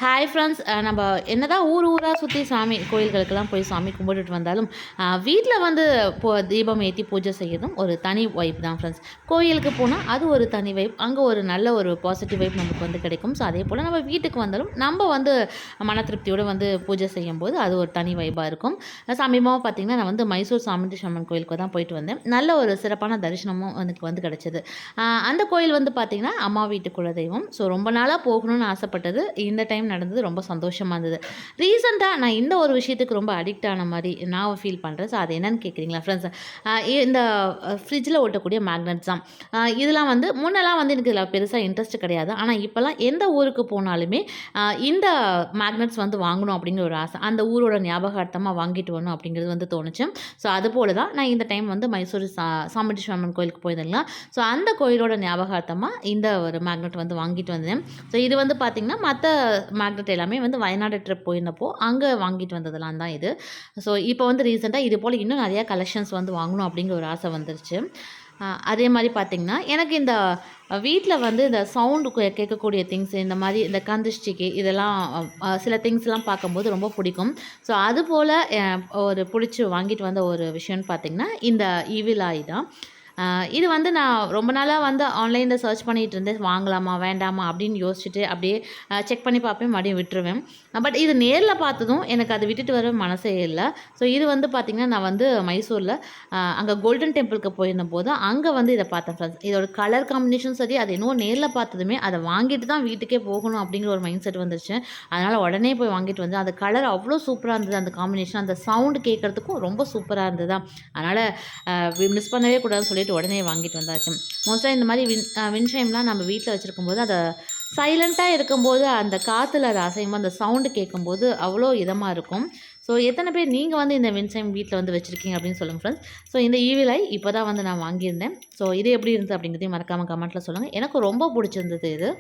Hi friends. நம்ம என்னதான் ஊராக சுற்றி சாமி கோயில்களுக்கெல்லாம் போய் சாமி கும்பிட்டுட்டு வந்தாலும் வீட்டில் வந்து தீபம் ஏற்றி பூஜை செய்யறதும் ஒரு தனி வைப் தான் ஃப்ரெண்ட்ஸ். கோயிலுக்கு போனால் அது ஒரு தனி வைப், அங்கே ஒரு நல்ல ஒரு பாசிட்டிவ் வைப் நமக்கு வந்து கிடைக்கும். ஸோ அதே போல் நம்ம வீட்டுக்கு வந்தாலும் நம்ம வந்து மன திருப்தியோடு வந்து பூஜை செய்யும்போது அது ஒரு தனி வைப்பாக இருக்கும். சமீபமாக பார்த்திங்கன்னா நான் வந்து மைசூர் சாமுண்டீஸ்வரி அம்மன் கோயிலுக்கு தான் போயிட்டு வந்தேன். நல்ல ஒரு சிறப்பான தரிசனமும் எனக்கு வந்து கிடச்சிது. அந்த கோயில் வந்து பார்த்திங்கன்னா அம்மா வீட்டு குலதெய்வம். ஸோ ரொம்ப நாளாக போகணும்னு ஆசைப்பட்டது இந்த டைம் நடந்தது. ரொம்ப சந்தோஷமாக இருந்தது. ரீசெண்டாக நான் இந்த ஒரு விஷயத்துக்கு ரொம்ப அடிக்ட் ஆன மாதிரி நான் ஃபீல் பண்ணுறேன். ஸோ அது என்னன்னு கேட்குறீங்களா ஃப்ரெண்ட்ஸ்? இந்த ஃப்ரிட்ஜில் ஒட்டக்கூடிய மேக்னெட்ஸ் தான். இதெல்லாம் வந்து முன்னெல்லாம் வந்து எனக்கு இதில் பெருசாக இன்ட்ரெஸ்ட் கிடையாது. ஆனால் இப்போல்லாம் எந்த ஊருக்கு போனாலுமே இந்த மேக்னெட்ஸ் வந்து வாங்கணும் அப்படிங்கிற ஒரு ஆசை, அந்த ஊரோட ஞாபகார்த்தமாக வாங்கிட்டு வரணும் அப்படிங்கிறது வந்து தோணுச்சு. ஸோ அதுபோல தான் நான் இந்த டைம் வந்து மைசூர் சாமுண்டீஸ்வரி அம்மன் கோயிலுக்கு போயிருந்தேங்களா. ஸோ அந்த கோயிலோட ஞாபகார்த்தமாக இந்த ஒரு மேக்னெட் வந்து வாங்கிட்டு வந்தேன். ஸோ இது வந்து பார்த்திங்கன்னா மற்ற மேக்னெட் எல்லாமே வந்து வயநாடு ட்ரிப் போயிருந்தப்போ அங்கே வாங்கிட்டு வந்ததெல்லாம் தான் இது. ஸோ இப்போ வந்து ரீசெண்டாக இது போல் இன்னும் நிறையா கலெக்ஷன்ஸ் வந்து வாங்கணும் அப்படிங்கிற ஒரு ஆசை வந்துருச்சு. அதே மாதிரி பார்த்திங்கன்னா எனக்கு இந்த வீட்டில் வந்து இந்த சவுண்டு கேட்கக்கூடிய திங்ஸ், இந்த மாதிரி இந்த கந்திஷ்டிக்கு இதெல்லாம் சில திங்ஸ்லாம் பார்க்கும்போது ரொம்ப பிடிக்கும். ஸோ அதுபோல் ஒரு பிடிச்சி வாங்கிட்டு வந்த ஒரு விஷயம்னு பார்த்திங்கன்னா இந்த ஈவில் ஐ தான். இது வந்து நான் ரொம்ப நாளாக வந்து ஆன்லைனில் சர்ச் பண்ணிகிட்டு இருந்தேன், வாங்கலாமா வேண்டாமா அப்படின்னு யோசிச்சுட்டு அப்படியே செக் பண்ணி பார்ப்பேன், மறுபடியும் விட்டுருவேன். பட் இது நேரில் பார்த்ததும் எனக்கு அதை விட்டுட்டு வர மனசே இல்லை. ஸோ இது வந்து பார்த்திங்கன்னா நான் வந்து மைசூரில் அங்கே கோல்டன் டெம்பிளுக்கு போயிருந்தபோது அங்கே வந்து இதை பார்த்தேன் ஃப்ரெண்ட்ஸ். இதோட கலர் காம்பினேஷன் சரி, அது இன்னும் நேரில் பார்த்ததுமே அதை வாங்கிட்டு தான் வீட்டுக்கே போகணும் அப்படிங்கிற ஒரு மைண்ட் செட் வந்துருச்சு. அதனால் உடனே போய் வாங்கிட்டு வந்து அந்த கலர் அவ்வளோ சூப்பராக இருந்தது, அந்த காம்பினேஷன், அந்த சவுண்டு கேட்குறதுக்கும் ரொம்ப சூப்பராக இருந்தது. அதனால் மிஸ் பண்ணவே கூடாதுன்னு சொல்லி உடனே வாங்கிட்டு வந்தாச்சு. மோஸ்ட்டாக இந்த மாதிரி வின்ஷைம்லாம் நம்ம வீட்டில் வச்சுருக்கும்போது அதை சைலண்ட்டாக இருக்கும்போது அந்த காற்றுல அது அசையும்போது அந்த சவுண்டு கேட்கும்போது அவ்வளோ இதமாக இருக்கும். ஸோ எத்தனை பேர் நீங்கள் வந்து இந்த வின்ஷைம் வீட்டில் வந்து வச்சுருக்கீங்க அப்படின்னு சொல்லுங்கள் ஃப்ரெண்ட்ஸ். ஸோ இந்த ஈவில் ஐ இப்போ தான் வந்து நான் வாங்கியிருந்தேன். ஸோ இது எப்படி இருந்தது அப்படிங்கிறதையும் மறக்காமல் கமெண்ட்டில் சொல்லுங்கள். எனக்கு ரொம்ப பிடிச்சிருந்தது இது.